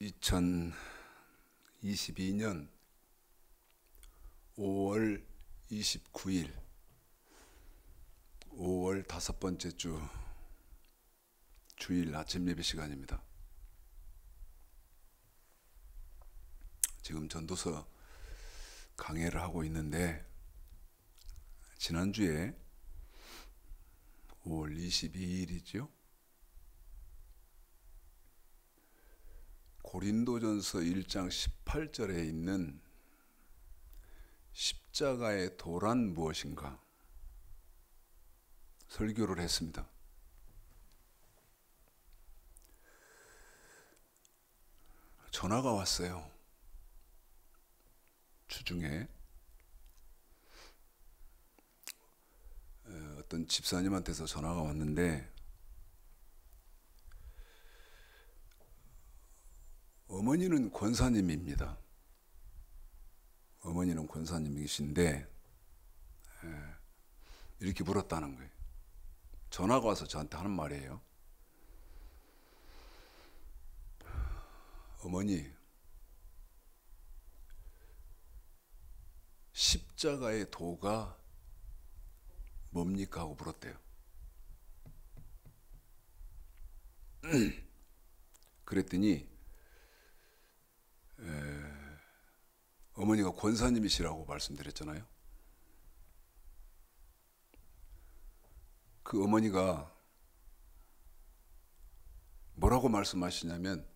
2022년 5월 29일 5월 다섯 번째 주 주일 아침 예배 시간입니다. 지금 전도서 강해를 하고 있는데 지난주에 5월 22일이죠. 고린도전서 1장 18절에 있는 십자가의 도란 무엇인가 설교를 했습니다. 전화가 왔어요. 주중에 어떤 집사님한테서 전화가 왔는데 어머니는 권사님입니다. 어머니는 권사님이신데 이렇게 물었다는 거예요. 전화가 와서 저한테 하는 말이에요. 어머니, 십자가의 도가 뭡니까? 하고 물었대요. 그랬더니 어머니가 권사님이시라고 말씀드렸잖아요. 그 어머니가 뭐라고 말씀하시냐면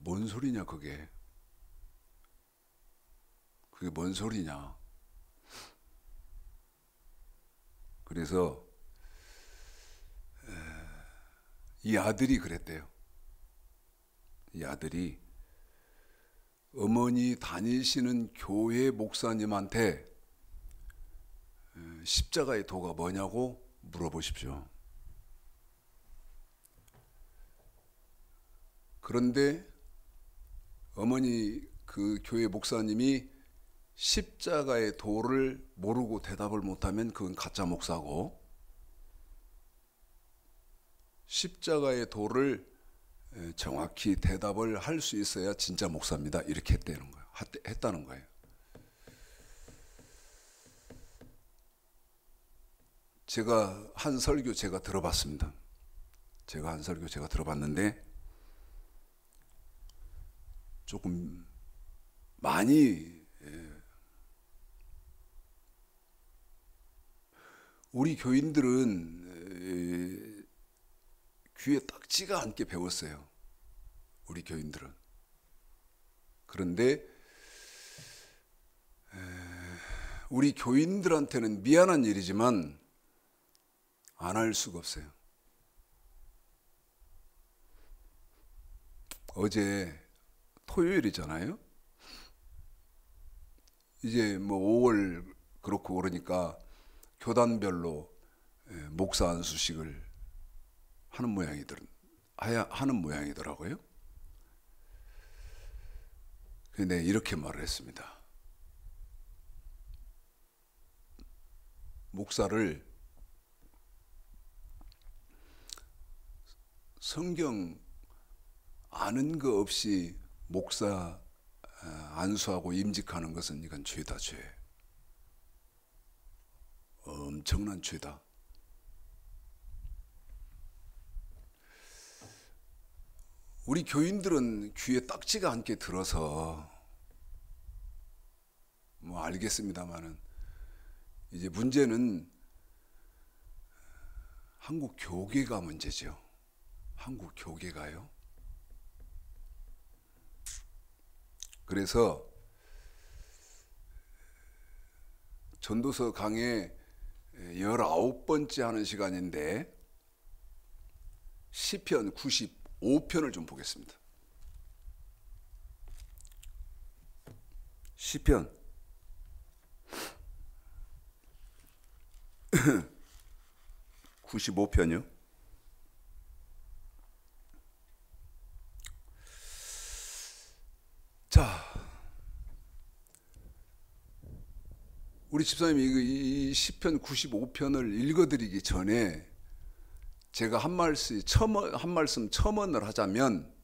뭔 소리냐 그게 뭔 소리냐. 그래서 이 아들이 그랬대요. 이 아들이 어머니 다니시는 교회 목사님한테 십자가의 도가 뭐냐고 물어보십시오. 그런데 어머니 그 교회 목사님이 십자가의 도를 모르고 대답을 못하면 그건 가짜 목사고, 십자가의 도를 정확히 대답을 할 수 있어야 진짜 목사입니다. 이렇게 했다는 거예요. 제가 한 설교 제가 들어봤습니다. 제가 한 설교 제가 들어봤는데 조금 많이 우리 교인들은 귀에 딱지가 않게 배웠어요. 우리 교인들은. 그런데 우리 교인들한테는 미안한 일이지만 안 할 수가 없어요. 어제 토요일이잖아요. 이제 뭐 5월 그렇고 그러니까 교단별로 목사 안수식을 하는 모양이더라고요. 근데 이렇게 말을 했습니다. 목사를 성경 아는 거 없이 목사 안수하고 임직하는 것은 이건 죄다, 죄. 엄청난 죄다. 우리 교인들은 귀에 딱지가 않게 들어서 뭐 알겠습니다만은 이제 문제는 한국 교계가 문제죠. 한국 교계가요. 그래서 전도서 강의 19번째 하는 시간인데 시편 95편을 좀 보겠습니다. 시편 95편이요. 자, 우리 집사님이 이 시편 95편을 읽어드리기 전에 제가 한 말씀 첨언을 하자면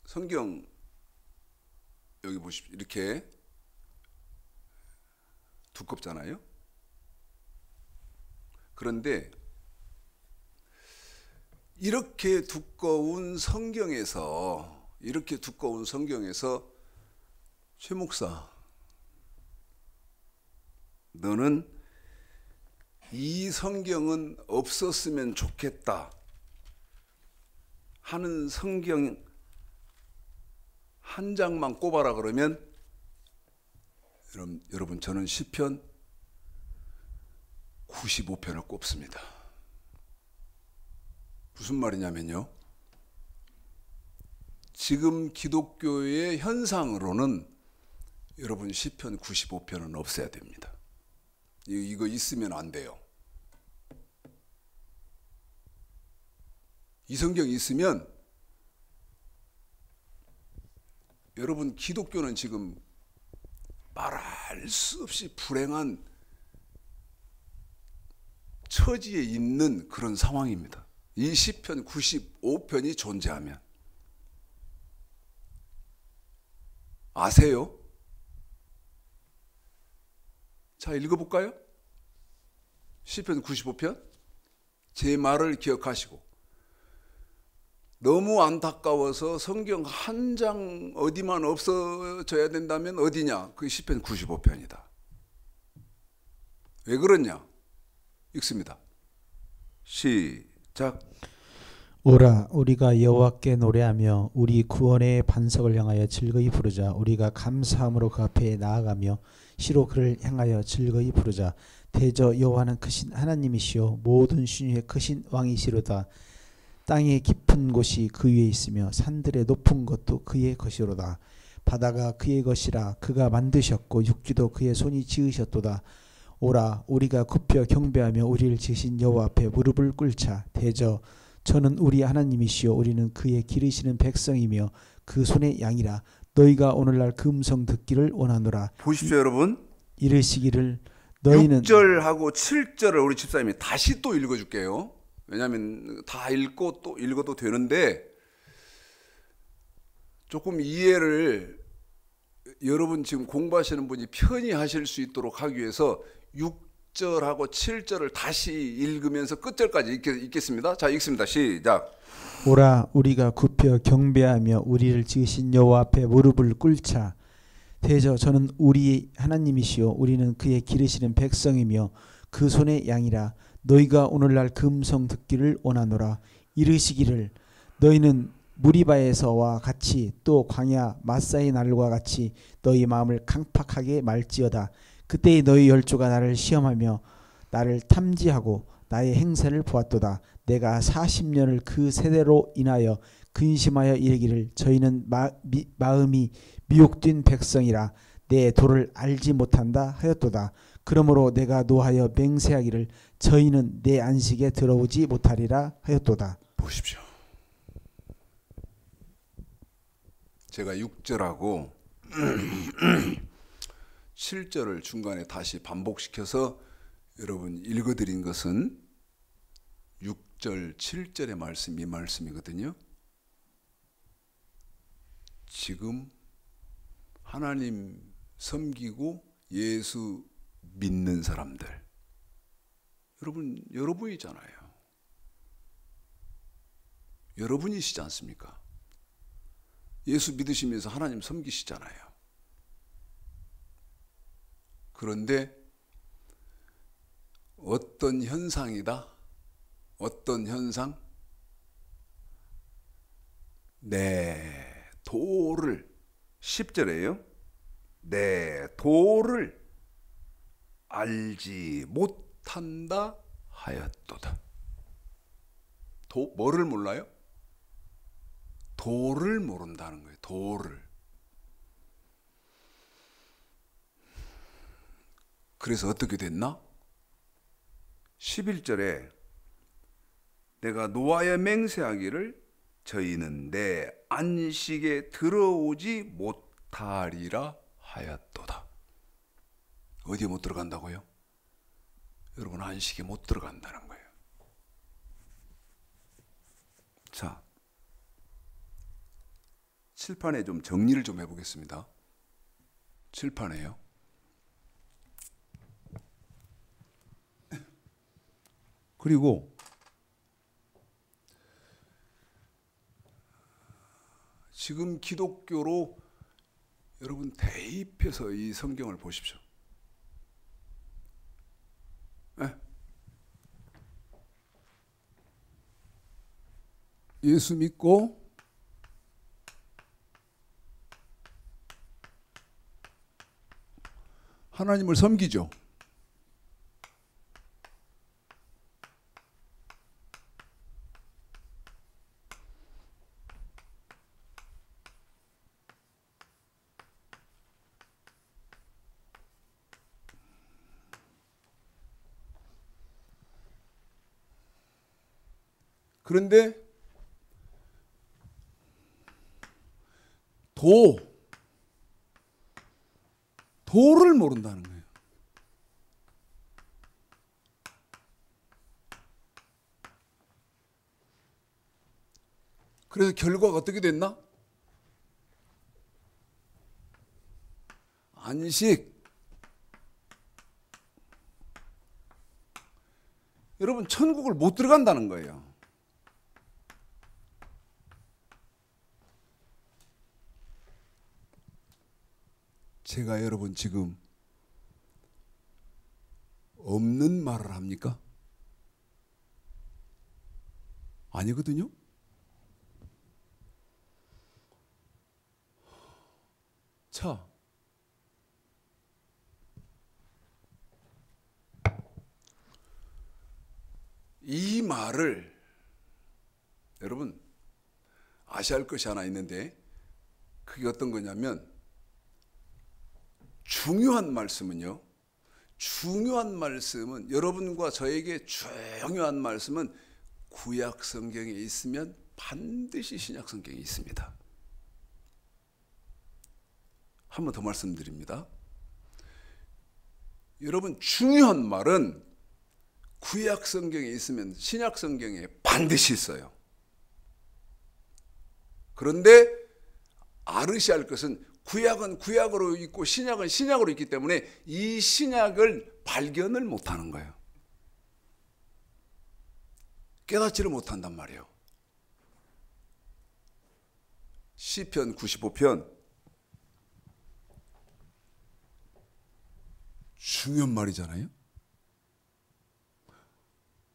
성경 여기 보십시오. 이렇게 두껍잖아요. 그런데 이렇게 두꺼운 성경에서 최 목사, 너는 이 성경은 없었으면 좋겠다 하는 성경 한 장만 꼽아라 그러면 여러분 저는 시편 95편을 꼽습니다. 무슨 말이냐면요, 지금 기독교의 현상으로는 여러분 시편 95편은 없애야 됩니다. 이거 있으면 안 돼요. 이 성경이 있으면 여러분 기독교는 지금 말할 수 없이 불행한 처지에 있는 그런 상황입니다. 이 시편 95편이 존재하면. 아세요? 자, 읽어볼까요? 시편 95편. 제 말을 기억하시고, 너무 안타까워서 성경 한 장 어디만 없어져야 된다면 어디냐? 그 시편 95편이다. 왜 그러냐? 읽습니다. 시작. 오라, 우리가 여호와께 노래하며 우리 구원의 반석을 향하여 즐거이 부르자. 우리가 감사함으로 그 앞에 나아가며 시로 그를 향하여 즐거이 부르자. 대저 여호와는 크신 하나님이시요 모든 신유의 크신 왕이시로다. 땅의 깊은 곳이 그 위에 있으며 산들의 높은 것도 그의 것이로다. 바다가 그의 것이라. 그가 만드셨고 육지도 그의 손이 지으셨도다. 오라, 우리가 굽혀 경배하며 우리를 지으신 여호와 앞에 무릎을 꿇자. 대저 저는 우리 하나님이시요 우리는 그의 기르시는 백성이며 그 손의 양이라. 너희가 오늘날 그 음성 듣기를 원하노라. 보십시오, 여러분. 이르시기를 너희는 6절하고 7절을 우리 집사님이 다시 또 읽어줄게요. 왜냐하면 다 읽고 또 읽어도 되는데 조금 이해를 여러분 지금 공부하시는 분이 편히 하실 수 있도록 하기 위해서 6절하고 7절을 다시 읽으면서 끝절까지 읽겠습니다. 자, 읽습니다. 시작. 오라, 우리가 굽혀 경배하며 우리를 지으신 여호와 앞에 무릎을 꿇자. 대저 저는 우리 하나님이시요 우리는 그의 기르시는 백성이며 그 손의 양이라. 너희가 오늘날 그 음성 듣기를 원하노라. 이르시기를 너희는 무리바에서와 같이 또 광야 마사의 날과 같이 너희 마음을 강팍하게 말지어다. 그때의 너희 열조가 나를 시험하며 나를 탐지하고 나의 행사를 보았도다. 내가 40년을 그 세대로 인하여 근심하여 이르기를 저희는 마음이 미혹된 백성이라 내 도를 알지 못한다 하였도다. 그러므로 내가 노하여 맹세하기를 저희는 내 안식에 들어오지 못하리라 하였도다. 보십시오. 제가 6절하고 7절을 중간에 다시 반복시켜서 여러분 읽어드린 것은 6절, 7절의 말씀, 이 말씀이거든요. 지금 하나님 섬기고 예수 믿는 사람들, 여러분이잖아요. 여러분이시지 않습니까? 예수 믿으시면서 하나님 섬기시잖아요. 그런데 어떤 현상이다? 어떤 현상? 내 도를 10절에요. 내 도를 알지 못한다 하였도다. 뭐를 몰라요? 도를 모른다는 거예요. 도를. 그래서 어떻게 됐나? 11절에 내가 노하여 맹세하기를 저희는 내 안식에 들어오지 못하리라 하였도다. 어디에 못 들어간다고요? 여러분 안식에 못 들어간다는 거예요. 자, 칠판에 좀 정리를 좀 해보겠습니다. 칠판에요. 그리고 지금 기독교로 여러분 대입해서 이 성경을 보십시오. 네. 예수 믿고 하나님을 섬기죠. 그런데 도를 모른다는 거예요. 그래서 결과가 어떻게 됐나? 안식. 여러분 천국을 못 들어간다는 거예요. 제가 여러분 지금 없는 말을 합니까? 아니거든요. 자, 이 말을 여러분 아셔야 할 것이 하나 있는데 그게 어떤 거냐면 중요한 말씀은 여러분과 저에게 중요한 말씀은 구약 성경에 있으면 반드시 신약 성경에 있습니다. 한 번 더 말씀드립니다. 여러분 중요한 말은 구약 성경에 있으면 신약 성경에 반드시 있어요. 그런데 알으셔야 할 것은 구약은 구약으로 있고 신약은 신약으로 있기 때문에 이 신약을 발견을 못하는 거예요. 깨닫지를 못한단 말이에요. 시편 95편 중요한 말이잖아요.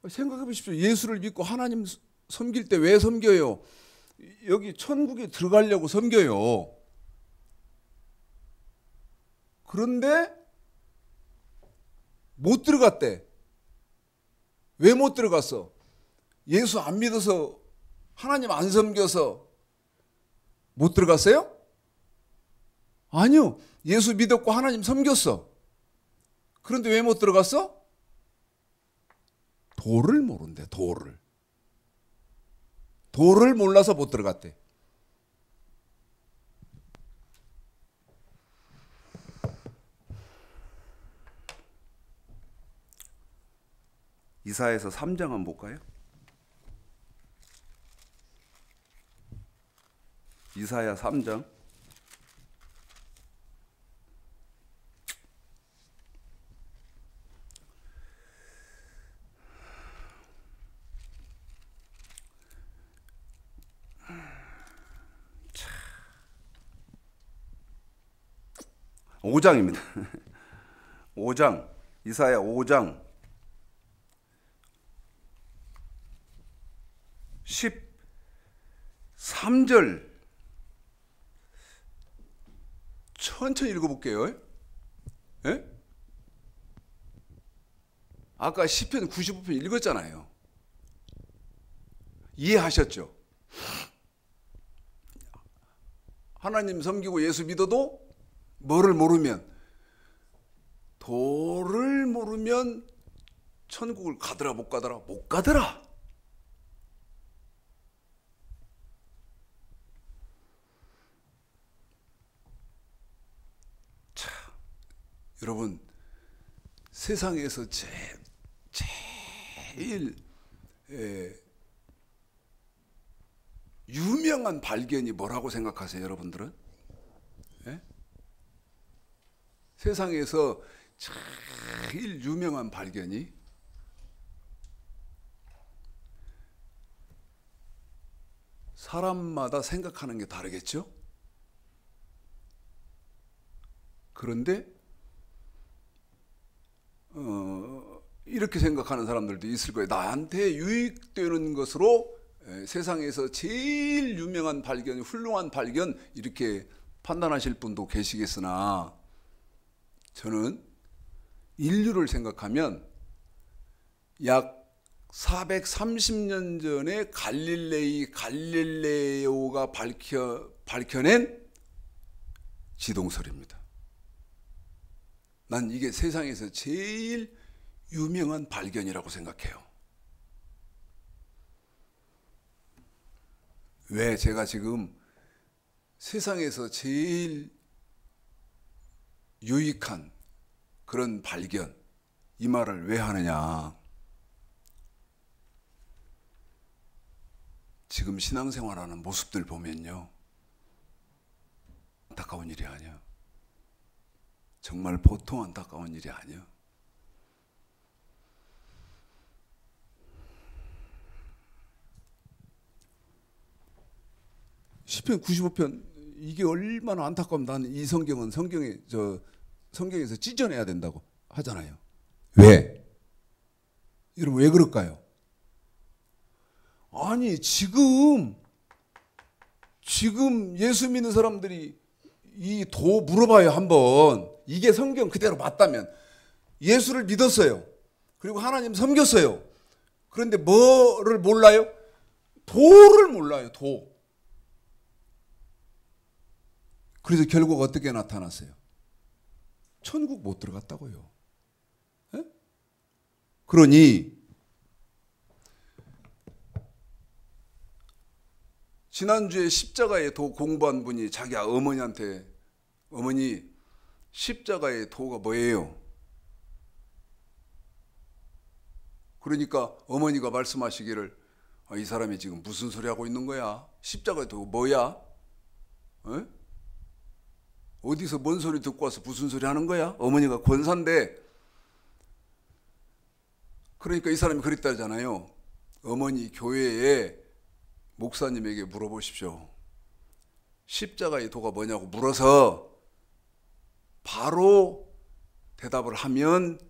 생각해 보십시오. 예수를 믿고 하나님 섬길 때 왜 섬겨요? 여기 천국에 들어가려고 섬겨요. 그런데 못 들어갔대. 왜 못 들어갔어? 예수 안 믿어서 하나님 안 섬겨서 못 들어갔어요? 아니요. 예수 믿었고 하나님 섬겼어. 그런데 왜 못 들어갔어? 도를 모른대. 도를 몰라서 못 들어갔대. 이사야서 3장 한번 볼까요? 이사야 3장. 오 5장입니다. 5장. 이사야 5장 13절 천천히 읽어볼게요. 예? 아까 시편 95편 읽었잖아요. 이해하셨죠? 하나님 섬기고 예수 믿어도 뭐를 모르면, 도를 모르면 천국을 가더라 못 가더라? 못 가더라. 자, 여러분 세상에서 제일 제일 유명한 발견이 뭐라고 생각하세요, 여러분들은? 예? 세상에서 제일 유명한 발견이 사람마다 생각하는 게 다르겠죠? 그런데 이렇게 생각하는 사람들도 있을 거예요. 나한테 유익되는 것으로 세상에서 제일 유명한 발견, 훌륭한 발견 이렇게 판단하실 분도 계시겠으나 저는 인류를 생각하면 약 430년 전에 갈릴레오가 밝혀낸 지동설입니다. 난 이게 세상에서 제일 유명한 발견이라고 생각해요. 왜 제가 지금 세상에서 제일 유익한 그런 발견, 이 말을 왜 하느냐? 지금 신앙생활하는 모습들 보면요, 안타까운 일이 아니야. 정말 보통 안타까운 일이 아니야. 시편 95편 이게 얼마나 안타까우면 나는 이 성경은 성경에서 찢어내야 된다고 하잖아요. 왜? 여러분 왜 그럴까요? 아니 지금 예수 믿는 사람들이 이 도 물어봐요 한번. 이게 성경 그대로 맞다면 예수를 믿었어요. 그리고 하나님 섬겼어요. 그런데 뭐를 몰라요? 도를 몰라요. 도. 그래서 결국 어떻게 나타났어요? 천국 못 들어갔다고요. 에? 그러니 지난주에 십자가의 도 공부한 분이 자기 어머니한테, 어머니 십자가의 도가 뭐예요? 그러니까 어머니가 말씀하시기를 이 사람이 지금 무슨 소리 하고 있는 거야? 십자가의 도가 뭐야? 에? 어디서 뭔 소리 듣고 와서 무슨 소리 하는 거야? 어머니가 권사인데. 그러니까 이 사람이 그랬다잖아요. 어머니 교회에 목사님에게 물어보십시오. 십자가의 도가 뭐냐고 물어서 바로 대답을 하면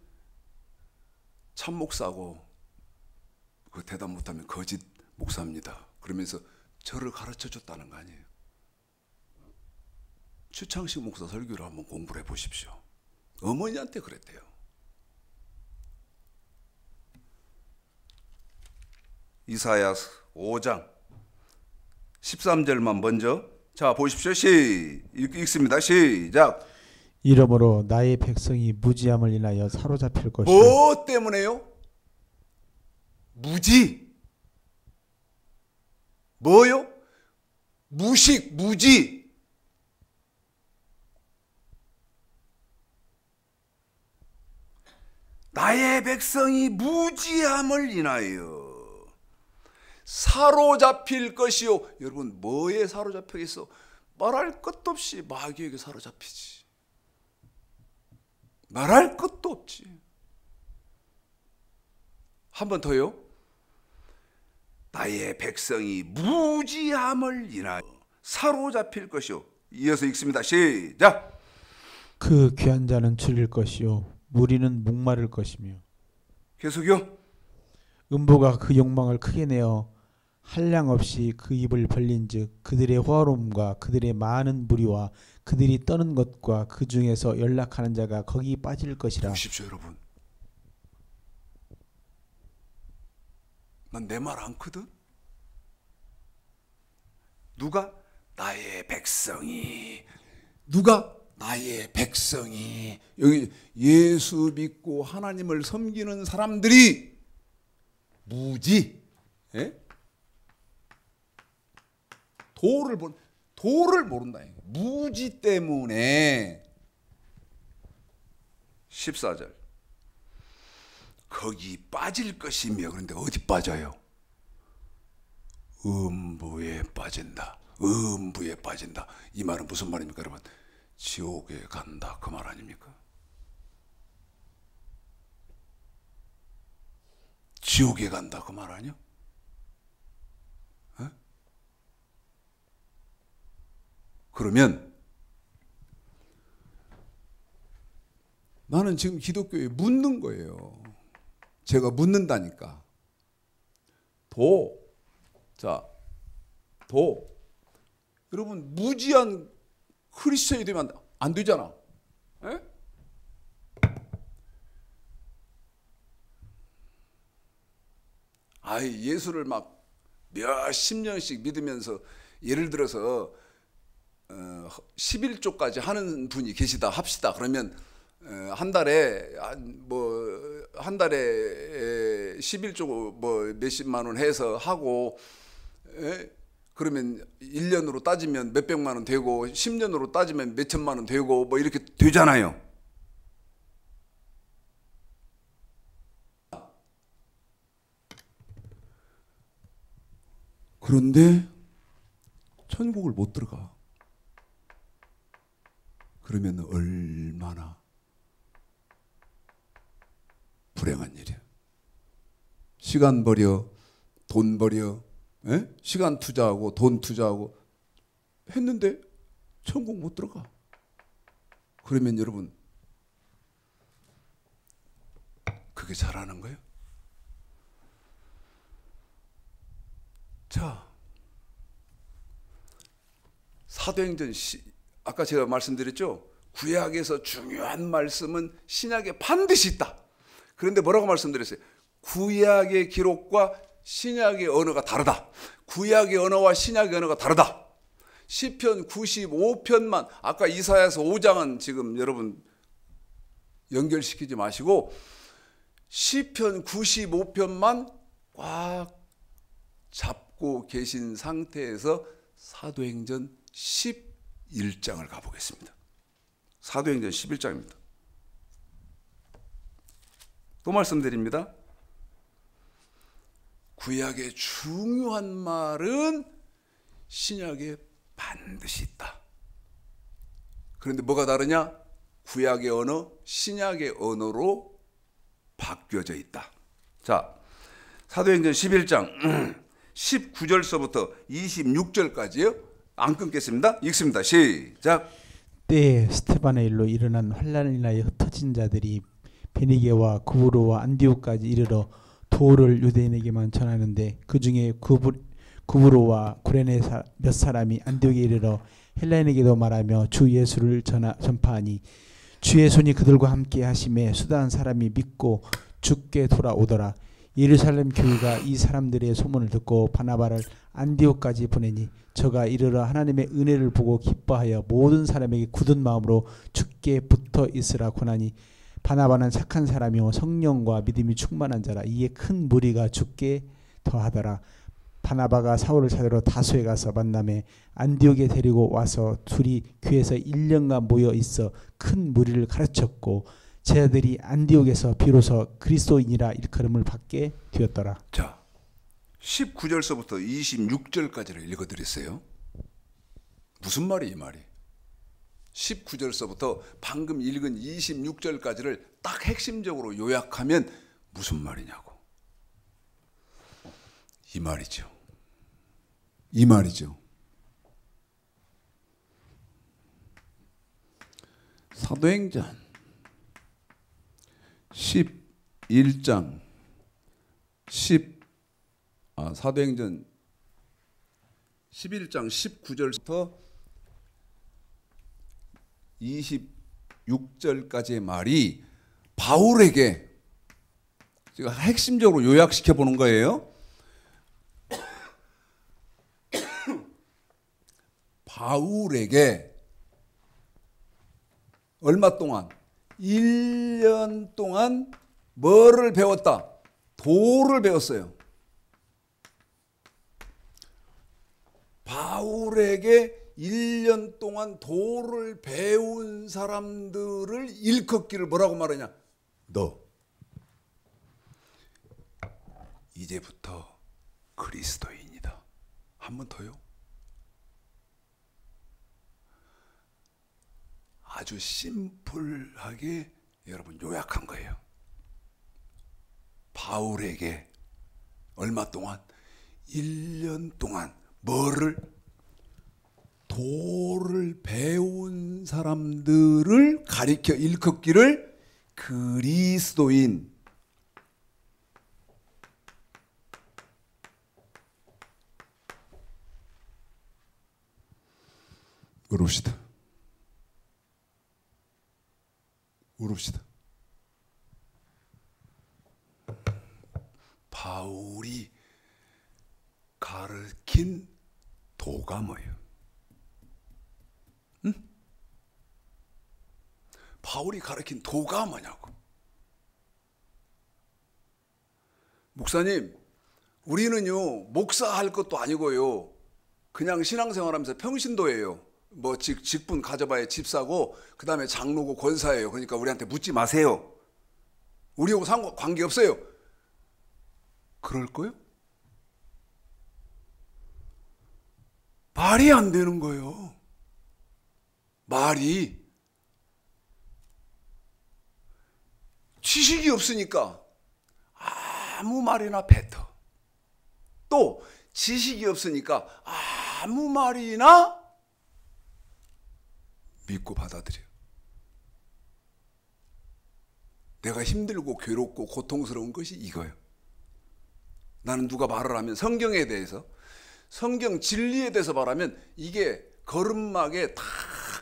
참 목사고, 그 대답 못하면 거짓 목사입니다. 그러면서 저를 가르쳐 줬다는 거 아니에요. 추창식 목사 설교를 한번 공부를 해보십시오. 어머니한테 그랬대요. 이사야서 5장 13절만 먼저 자 보십시오. 읽습니다. 시작. 이러므로 나의 백성이 무지함을 인하여 사로잡힐 것이요. 뭐 때문에요? 무지. 뭐요? 무식, 무지. 나의 백성이 무지함을 인하여 사로잡힐 것이요. 여러분 뭐에 사로잡혀있어? 말할 것도 없이 마귀에게 사로잡히지. 말할 것도 없지. 한 번 더요. 나의 백성이 무지함을 인하여 사로잡힐 것이요. 이어서 읽습니다. 시작. 그 귀한 자는 줄일 것이요 무리는 목마를 것이며. 계속요. 음보가 그 욕망을 크게 내어 한량 없이 그 입을 벌린즉 그들의 호화로움과 그들의 많은 무리와 그들이 떠는 것과 그 중에서 연락하는 자가 거기 빠질 것이라. 보십시오 여러분. 난 내 말 않거든. 누가? 나의 백성이. 누가? 나의 백성이. 여기 예수 믿고 하나님을 섬기는 사람들이 무지. 예? 도를 모른다. 무지 때문에. 14절. 거기 빠질 것이며. 그런데 어디 빠져요? 음부에 빠진다. 음부에 빠진다. 이 말은 무슨 말입니까, 여러분? 지옥에 간다, 그 말 아닙니까? 지옥에 간다, 그 말 아니야? 그러면 나는 지금 기독교에 묻는 거예요. 제가 묻는다니까. 여러분, 무지한 크리스천이 되면 안 되잖아. 에? 예수를 막 몇십 년씩 믿으면서, 예를 들어서 11조까지 하는 분이 계시다 합시다. 그러면 한 달에 11조 뭐 몇십만 원 해서 하고, 그러면 1년으로 따지면 몇백만 원 되고, 10년으로 따지면 몇천만 원 되고, 뭐 이렇게 되잖아요. 그런데 천국을 못 들어가. 그러면 얼마나 불행한 일이야. 시간 버려, 돈 버려, 시간 투자하고 돈 투자하고 했는데 천국 못 들어가. 그러면 여러분, 그게 잘하는 거예요? 자, 사도행전 아까 제가 말씀드렸죠? 구약에서 중요한 말씀은 신약에 반드시 있다. 그런데 뭐라고 말씀드렸어요? 구약의 기록과 신약의 언어가 다르다. 구약의 언어와 신약의 언어가 다르다. 시편 95편만, 아까 이사야서 5장은 지금 여러분 연결시키지 마시고 시편 95편만 꽉 잡고 계신 상태에서 사도행전 11장을 가보겠습니다. 사도행전 11장입니다. 또 말씀드립니다. 구약의 중요한 말은 신약에 반드시 있다. 그런데 뭐가 다르냐? 구약의 언어, 신약의 언어로 바뀌어져 있다. 자, 사도행전 11장 19절서부터 26절까지요. 안 끊겠습니다. 읽습니다. 시작. 때에 스데반의 일로 일어난 환난을 인하여 흩어진 자들이 베니게와 구브로와 안디옥까지 이르러 도를 유대인에게만 전하는데 그 중에 구브로와 구레네 몇 사람이 안디옥에 이르러 헬라인에게도 말하며 주 예수를 전파하니 주의 손이 그들과 함께 하심에 수다한 사람이 믿고 주께 돌아오더라. 예루살렘 교회가 이 사람들의 소문을 듣고 바나바를 안디옥까지 보내니 저가 이르러 하나님의 은혜를 보고 기뻐하여 모든 사람에게 굳은 마음으로 주께 붙어 있으라 권하니 바나바는 착한 사람이요 성령과 믿음이 충만한 자라. 이에 큰 무리가 주께 더하더라. 바나바가 사울을 찾으러 다소에 가서 만남에 안디옥에 데리고 와서 둘이 교회에서 1년간 모여 있어 큰 무리를 가르쳤고 제자들이 안디옥에서 비로소 그리스도인이라 일컬음을 받게 되었더라. 자, 19절서부터 26절까지를 읽어드렸어요. 무슨 말이 이 말이? 19절서부터 방금 읽은 26절까지를 딱 핵심적으로 요약하면 무슨 말이냐고. 이 말이죠. 이 말이죠. 사도행전 11장 사도행전 11장 19절부터 26절까지의 말이 바울에게 제가 핵심적으로 요약시켜 보는 거예요. 바울에게 얼마 동안? 1년 동안 뭐를 배웠다? 도를 배웠어요. 바울에게 1년 동안 도를 배운 사람들을 일컫기를 뭐라고 말하냐? 너. 이제부터 그리스도인이다. 한 번 더요. 아주 심플하게 여러분 요약한 거예요. 바울에게 얼마 동안? 1년 동안 뭐를? 도를 배운 사람들을 가리켜 일컫기를 그리스도인. 울읍시다. 울읍시다. 바울이 가르친 도가 뭐예요? 응? 바울이 가르친 도가 뭐냐고. 목사님, 우리는요 목사할 것도 아니고요 그냥 신앙생활하면서 평신도예요. 뭐 직분 가져봐야 집사고 그 다음에 장로고 권사예요. 그러니까 우리한테 묻지 마세요. 우리하고 관계없어요. 그럴 거요? 말이 안 되는 거예요. 말이. 지식이 없으니까 아무 말이나 뱉어. 또 지식이 없으니까 아무 말이나 믿고 받아들여. 내가 힘들고 괴롭고 고통스러운 것이 이거예요. 나는 누가 말을 하면 성경에 대해서, 성경 진리에 대해서 말하면 이게 걸음막에 다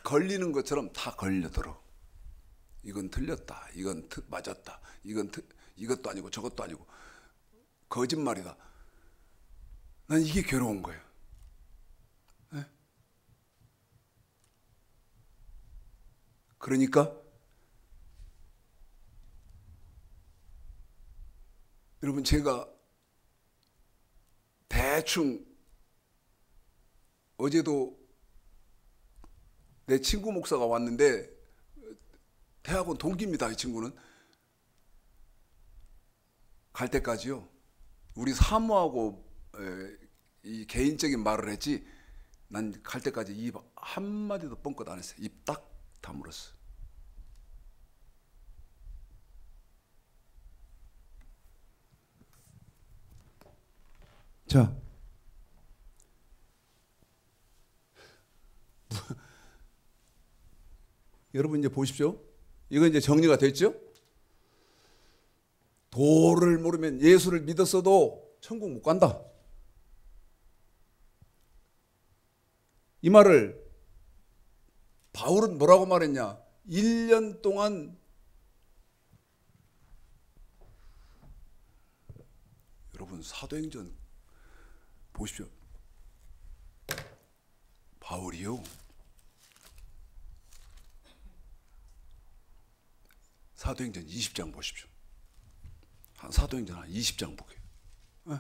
걸리는 것처럼 다 걸려들어. 이건 틀렸다. 이건 맞았다. 이것도 아니고 저것도 아니고 거짓말이다. 난 이게 괴로운 거예요. 네? 그러니까 여러분 제가 대충 어제도 내 친구 목사가 왔는데 대학원 동기입니다. 이 친구는. 갈 때까지요. 우리 사모하고 이 개인적인 말을 했지 난 갈 때까지 입 한마디도 뻥끗 안 했어요. 입 딱 다물었어. 자, 여러분 이제 보십시오. 이거 이제 정리가 됐죠? 도를 모르면 예수를 믿었어도 천국 못 간다. 이 말을 바울은 뭐라고 말했냐? 1년 동안 여러분 사도행전 보십시오. 바울이요. 사도행전 20장 보십시오. 사도행전 한 20장 보게요. 네?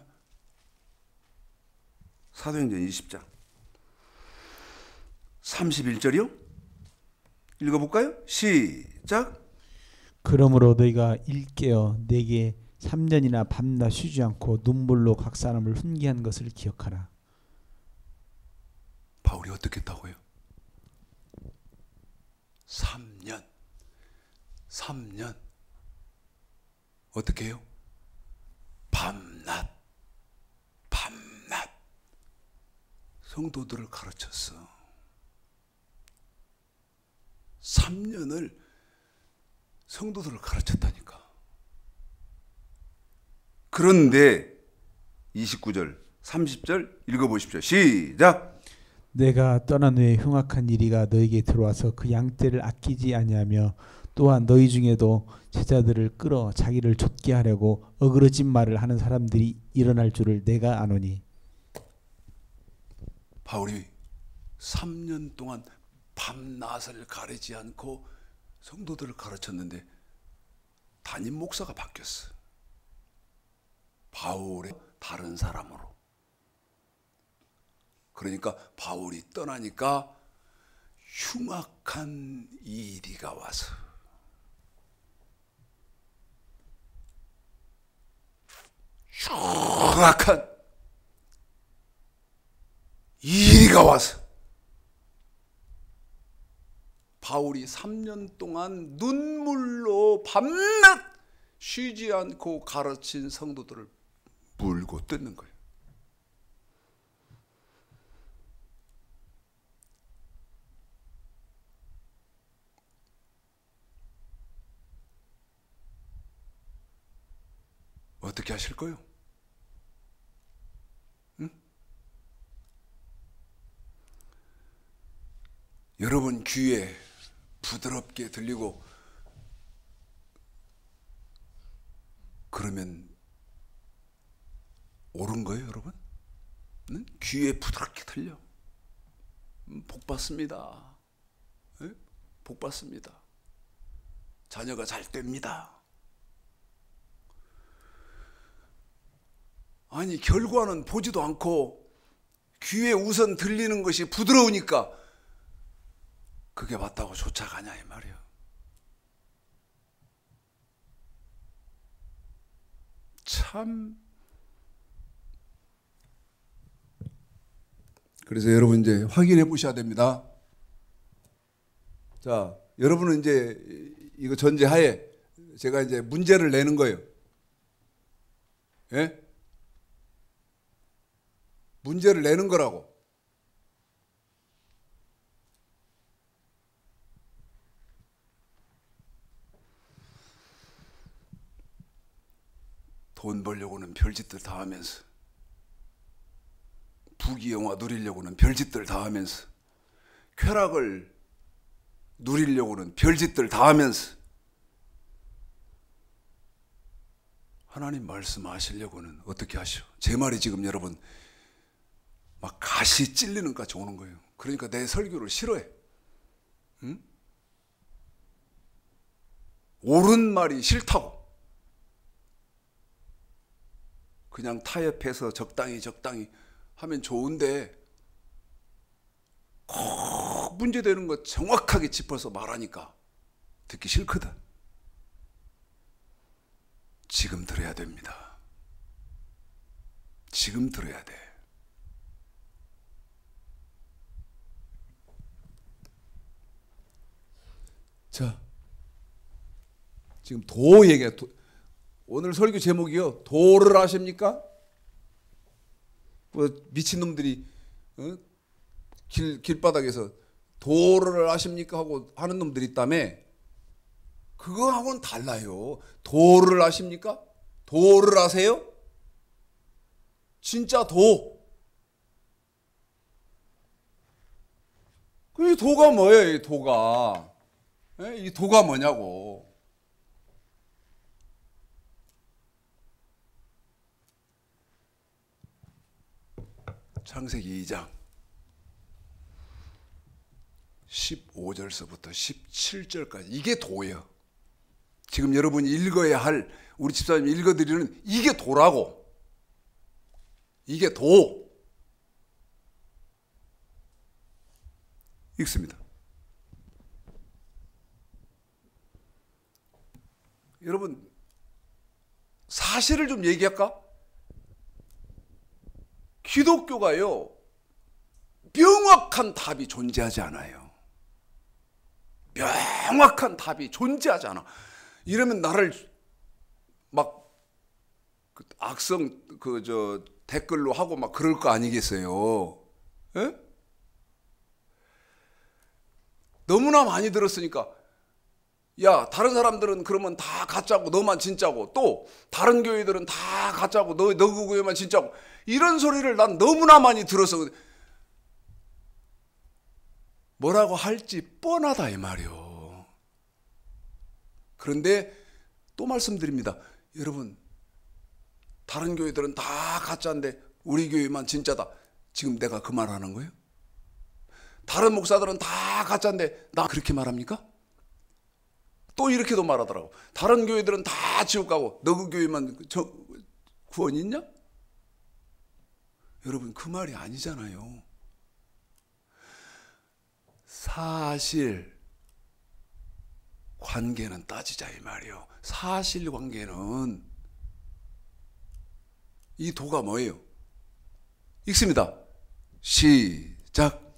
사도행전 20장 31절이요? 읽어볼까요? 시작. 그러므로 너희가 일깨어 내게 3년이나 밤낮 쉬지 않고 눈물로 각 사람을 훈계한 것을 기억하라. 바울이 어떻게 했다고요? 3년 어떻게 해요? 밤낮 성도들을 가르쳤어. 3년을 성도들을 가르쳤다니까. 그런데 29절 30절 읽어보십시오. 시작. 내가 떠난 후에 흉악한 이리가 너에게 들어와서 그 양떼를 아끼지 아니하며 또한 너희 중에도 제자들을 끌어 자기를 좇게 하려고 어그러진 말을 하는 사람들이 일어날 줄을 내가 아노니. 바울이 3년 동안 밤낮을 가리지 않고 성도들을 가르쳤는데 담임 목사가 바뀌었어. 바울의 다른 사람으로. 그러니까 바울이 떠나니까 흉악한 이리가 와서 정확한 이리가 와서 바울이 3년 동안 눈물로 밤낮 쉬지 않고 가르친 성도들을 물고 뜯는 거예요. 어떻게 하실 거요? 응? 여러분 귀에 부드럽게 들리고 그러면 옳은 거예요, 여러분? 응? 귀에 부드럽게 들려. 복 받습니다. 응? 복 받습니다. 자녀가 잘 됩니다. 아니 결과는 보지도 않고 귀에 우선 들리는 것이 부드러우니까 그게 맞다고 쫓아가냐 이 말이야. 참. 그래서 여러분 이제 확인해 보셔야 됩니다. 자, 여러분은 이제 이거 전제하에 제가 이제 문제를 내는 거예요. 예? 문제를 내는 거라고. 돈 벌려고는 별짓들 다 하면서, 부귀영화 누리려고는 별짓들 다 하면서, 쾌락을 누리려고는 별짓들 다 하면서, 하나님 말씀하시려고는 어떻게 하시오? 제 말이 지금 여러분 막 가시 찔리는 것까지 오는 거예요. 그러니까 내 설교를 싫어해. 응? 옳은 말이 싫다고. 그냥 타협해서 적당히 하면 좋은데 꼭 문제되는 거 정확하게 짚어서 말하니까 듣기 싫거든. 지금 들어야 됩니다. 지금 들어야 돼. 자, 지금 도 얘기야. 오늘 설교 제목이요. 도를 아십니까? 뭐 미친놈들이 길바닥에서 도를 아십니까? 하고 하는 놈들이 있다며. 그거하고는 달라요. 도를 아십니까? 도를 아세요? 진짜 도. 이 도가 뭐예요? 이 도가. 이 도가 뭐냐고. 창세기 2장 15절서부터 17절까지 이게 도예요. 지금 여러분이 읽어야 할, 우리 집사님이 읽어드리는 이게 도라고. 이게 도. 읽습니다. 여러분 사실을 좀 얘기할까? 기독교가요, 명확한 답이 존재하지 않아요. 명확한 답이 존재하지 않아. 이러면 나를 막 악성 댓글로 하고 막 그럴 거 아니겠어요? 에? 너무나 많이 들었으니까, 야, 다른 사람들은 그러면 다 가짜고 너만 진짜고, 또 다른 교회들은 다 가짜고 너 그 교회만 진짜고, 이런 소리를 난 너무나 많이 들어서 뭐라고 할지 뻔하다 이 말이요. 그런데 또 말씀드립니다. 여러분, 다른 교회들은 다 가짜인데 우리 교회만 진짜다. 지금 내가 그 말하는 거예요? 다른 목사들은 다 가짜인데 나 그렇게 말합니까? 또 이렇게도 말하더라고. 다른 교회들은 다 지옥 가고 너 그 교회만 구원이 있냐? 여러분 그 말이 아니잖아요. 사실 관계는 따지자 이 말이요. 사실 관계는 이 도가 뭐예요? 읽습니다. 시작.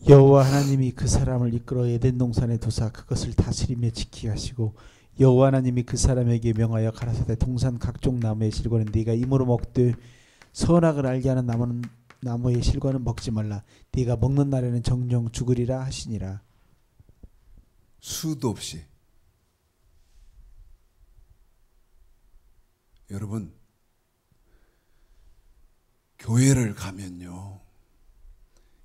여호와 하나님이 그 사람을 이끌어 에덴 동산에 두사 그것을 다스리며 지키게 하시고 여호와 하나님이 그 사람에게 명하여 가라사대 동산 각종 나무의 실과는 네가 임으로 먹되 선악을 알게 하는 나무의 실과는 먹지 말라. 네가 먹는 날에는 정령 죽으리라 하시니라. 수도 없이. 여러분, 교회를 가면요,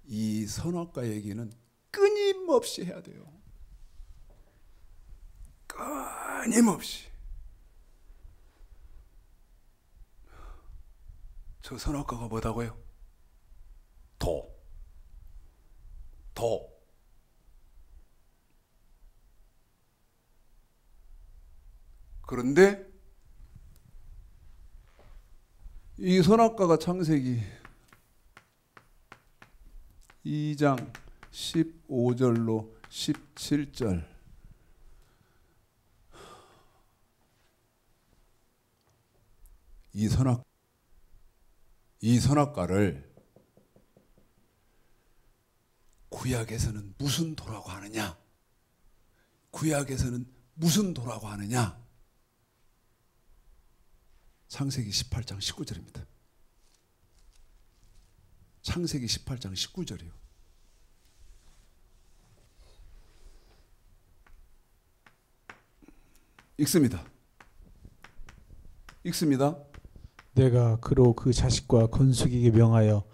이 선악과 얘기는 끊임없이 해야 돼요. 끊임없이. 저 선악과가 뭐다고요? 도. 그런데 이 선악과가 창세기 2장 15절로 17절, 이 선악과를 구약에서는 무슨 도라고 하느냐? 구약에서는 무슨 도라고 하느냐? 창세기 18장 19절입니다. 창세기 18장 19절이요. 읽습니다. 내가 그로 그 자식과 건숙에게 명하여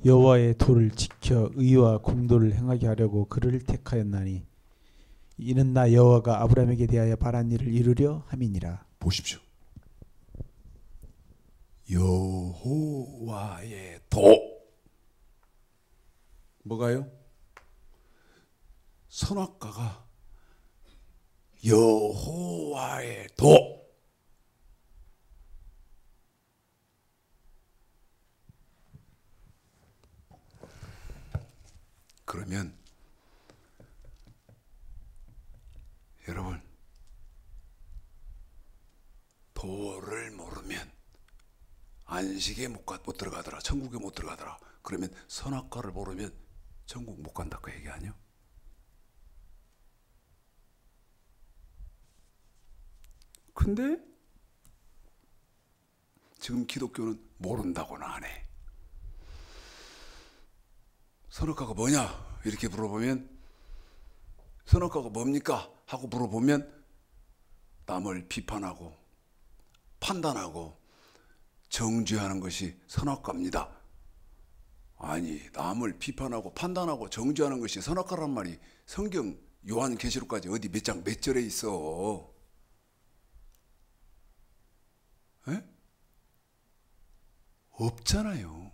여호와의 도를 지켜 의와 공도를 행하게 하려고 그를 택하였나니 이는 나 여호와가 아브라함에게 대하여 바란 일을 이루려 함이니라. 보십시오. 여호와의 도. 뭐가요? 선악과가 여호와의 도. 그러면 여러분, 도를 모르면 안식에 못 들어가더라, 천국에 못 들어가더라. 그러면 선악과를 모르면 천국 못 간다, 그 얘기 아니요? 근데 지금 기독교는 모른다고는 안 해. 선악과가 뭐냐 이렇게 물어보면, 선악과가 뭡니까 하고 물어보면 남을 비판하고 판단하고 정죄하는 것이 선악과입니다. 아니, 남을 비판하고 판단하고 정죄하는 것이 선악과란 말이 성경 요한계시록까지 어디 몇 장 몇 절에 있어? 에? 없잖아요.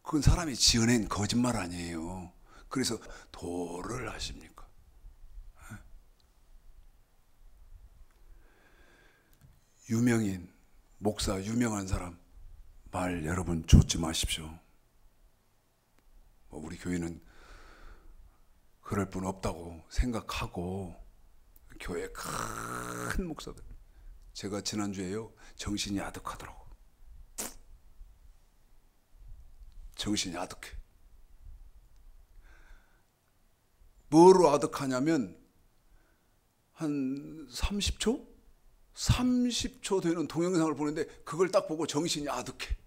그건 사람이 지어낸 거짓말 아니에요. 그래서 도를 하십니까? 유명인, 목사, 유명한 사람 말 여러분 좇지 마십시오. 우리 교회는 그럴 분 없다고 생각하고, 교회 큰 목사들, 제가 지난주에요, 정신이 아득하더라고. 정신이 아득해. 뭐로 아득하냐면 한 30초? 30초 되는 동영상을 보는데 그걸 딱 보고 정신이 아득해.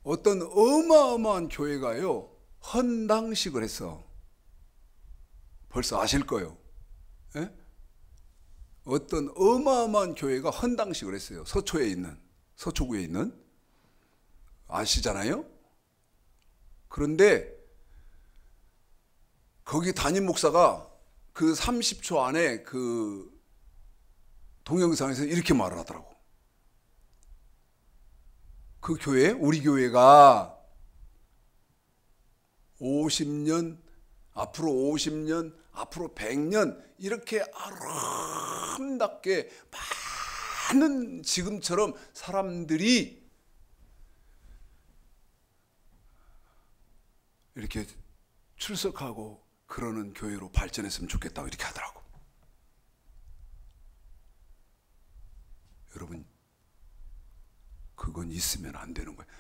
어떤 어마어마한 교회가요, 헌당식을 했어. 벌써 아실 거예요. 예? 어떤 어마어마한 교회가 헌당식을 했어요. 서초구에 있는. 아시잖아요? 그런데 거기 담임 목사가 그 30초 안에 그 동영상에서 이렇게 말을 하더라고. 그 교회, 우리 교회가 50년, 앞으로 50년, 앞으로 100년 이렇게 아름답게 많은 지금처럼 사람들이 이렇게 출석하고 그러는 교회로 발전했으면 좋겠다고 이렇게 하더라고. 그건 있으면 안 되는 거예요.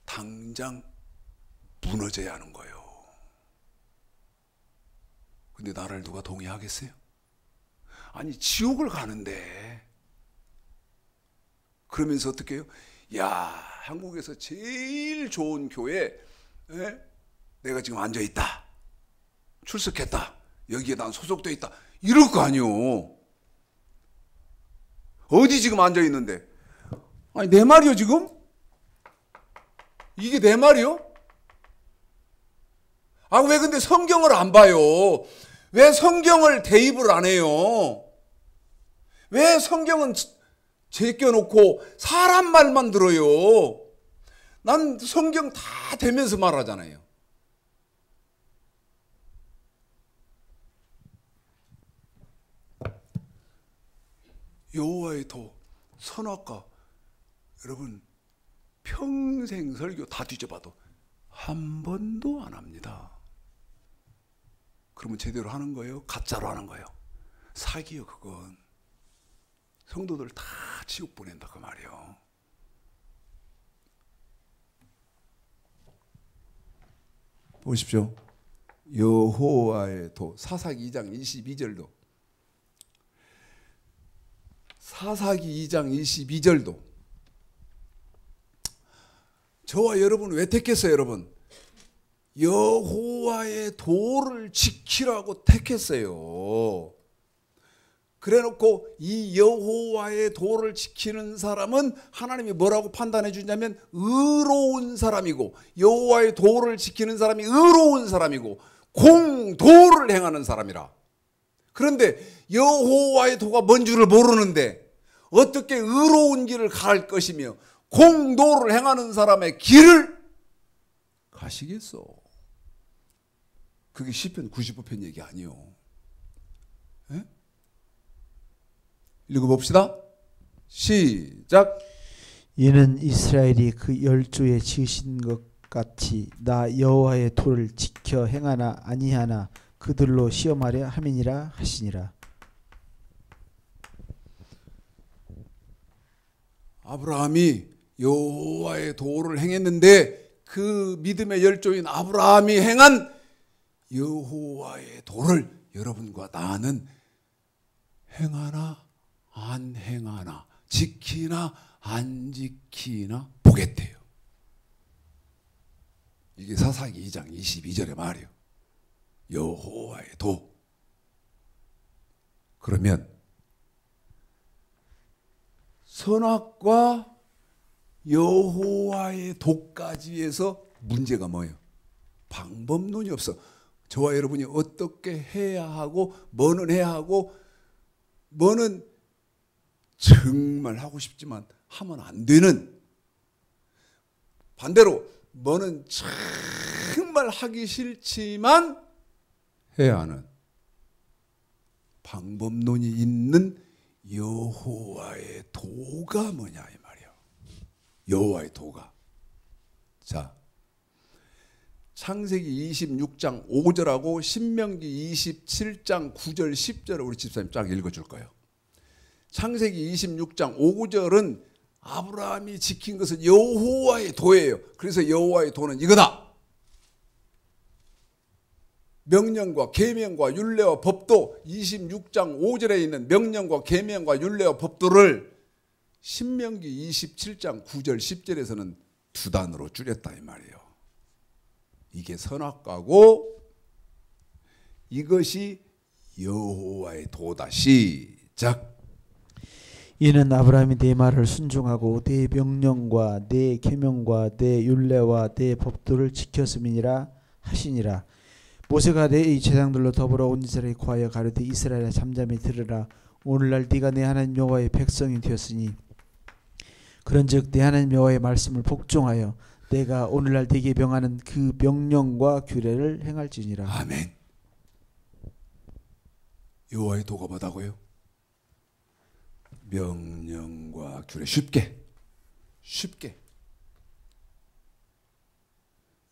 당장 무너져야 하는 거예요. 근데 나를 누가 동의하겠어요? 아니 지옥을 가는데 그러면서 어떻게 해요? 야, 한국에서 제일 좋은 교회 내가 지금 앉아있다, 출석했다, 여기에 난 소속돼 있다, 이럴 거 아니요. 어디 지금 앉아있는데? 아니 내 말이요 지금? 이게 내 말이요? 아, 왜 근데 성경을 안 봐요? 왜 성경을 대입을 안 해요? 왜 성경은 제껴놓고 사람 말만 들어요? 난 성경 다 대면서 말하잖아요. 여호와의 도, 선악과, 여러분 평생 설교 다 뒤져봐도 한 번도 안 합니다. 그러면 제대로 하는 거예요? 가짜로 하는 거예요? 사기요 그건. 성도들 다 지옥 보낸다 그 말이에요. 보십시오. 여호와의 도, 사사기 2장 22절도, 사사기 2장 22절도 저와 여러분 왜 택했어요? 여러분 여호와의 도를 지키라고 택했어요. 그래놓고 이 여호와의 도를 지키는 사람은 하나님이 뭐라고 판단해 주냐면 의로운 사람이고, 여호와의 도를 지키는 사람이 의로운 사람이고 공도를 행하는 사람이라. 그런데 여호와의 도가 뭔 줄을 모르는데 어떻게 의로운 길을 갈 것이며 공도를 행하는 사람의 길을 가시겠어? 그게 시편 95편 얘기 아니요. 에? 읽어봅시다. 시작. 이는 이스라엘이 그 열조에 지으신 것 같이 나 여호와의 도를 지켜 행하나 아니하나 그들로 시험하려 함이니라 하시니라. 아브라함이 여호와의 도를 행했는데 그 믿음의 열조인 아브라함이 행한 여호와의 도를 여러분과 나는 행하나 안 행하나, 지키나 안 지키나 보겠대요. 이게 사사기 2장 22절의 말이에요. 여호와의 도. 그러면 선악과 여호와의 도까지 해서 문제가 뭐예요? 방법론이 없어. 저와 여러분이 어떻게 해야 하고 뭐는 해야 하고 뭐는 정말 하고 싶지만 하면 안 되는, 반대로 뭐는 정말 하기 싫지만 해야 하는 방법론이 있는 여호와의 도가 뭐냐 이 말이에요. 여호와의 도가. 자, 창세기 26장 5절하고 신명기 27장 9절 10절을 우리 집사님 쫙 읽어줄 거예요. 창세기 26장 5절은 아브라함이 지킨 것은 여호와의 도예요. 그래서 여호와의 도는 이거다. 명령과 계명과 율례와 법도 26장 5절에 있는 명령과 계명과 율례와 법도를 신명기 27장 9절 10절에서는 두 단어로 줄였다 이 말이에요. 이게 선악과고 이것이 여호와의 도다. 시작. 이는 아브라함이 내 말을 순종하고 내 명령과 내 계명과 내 율례와 내 법도를 지켰음이니라 하시니라. 모세가 내 이 제사장들로 더불어 온 이스라엘에 구하여 가르되 이스라엘아 잠잠히 들으라. 오늘날 네가 내 하나님 여호와의 백성이 되었으니 그런즉 내 하나님 여호와의 말씀을 복종하여 내가 오늘날 네게 명하는 그 명령과 규례를 행할지니라. 아멘. 여호와의 도가 뭐다고요? 명령과 규례. 쉽게.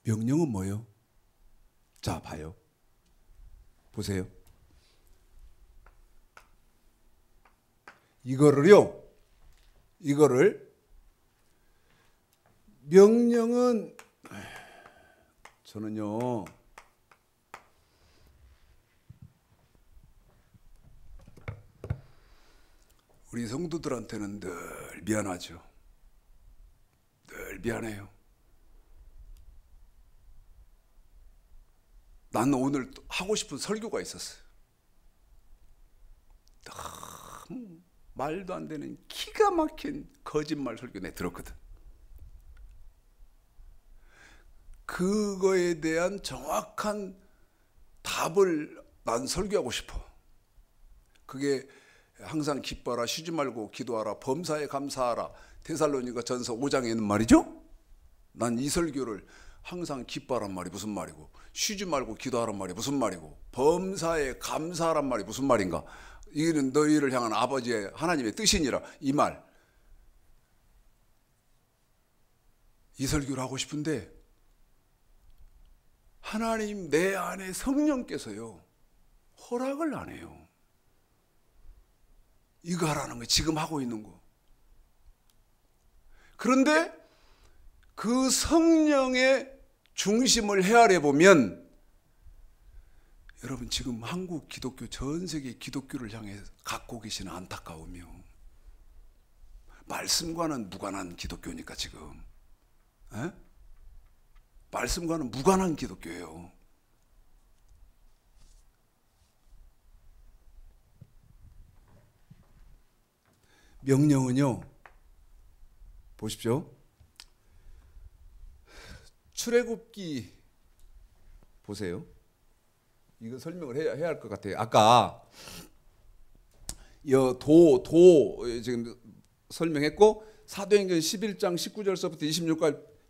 명령은 뭐예요? 자, 봐요. 보세요. 이거를 명령은 저는요 우리 성도들한테는 늘 미안하죠. 늘 미안해요. 나는 오늘 하고 싶은 설교가 있었어요. 너무 말도 안 되는 기가 막힌 거짓말 설교 내가 들었거든. 그거에 대한 정확한 답을 난 설교하고 싶어. 그게 항상 기뻐하라, 쉬지 말고 기도하라, 범사에 감사하라, 데살로니가 전서 5장에 있는 말이죠. 난 이 설교를 항상 기뻐하란 말이 무슨 말이고, 쉬지 말고 기도하란 말이 무슨 말이고, 범사에 감사하란 말이 무슨 말인가. 이는 너희를 향한 아버지의 하나님의 뜻이니라. 이 말, 이 설교를 하고 싶은데 하나님 내 안에 성령께서요 허락을 안 해요. 이거 하라는 거, 지금 하고 있는 거. 그런데 그 성령의 중심을 헤아려 보면, 여러분 지금 한국 기독교, 전 세계 기독교를 향해 갖고 계시는 안타까우며, 말씀과는 무관한 기독교니까 지금, 에? 말씀과는 무관한 기독교예요. 명령은요, 보십시오. 출애굽기 보세요. 이거 설명을 해야 할 것 같아요. 아까 지금 설명했고, 사도행전 11장 19절서부터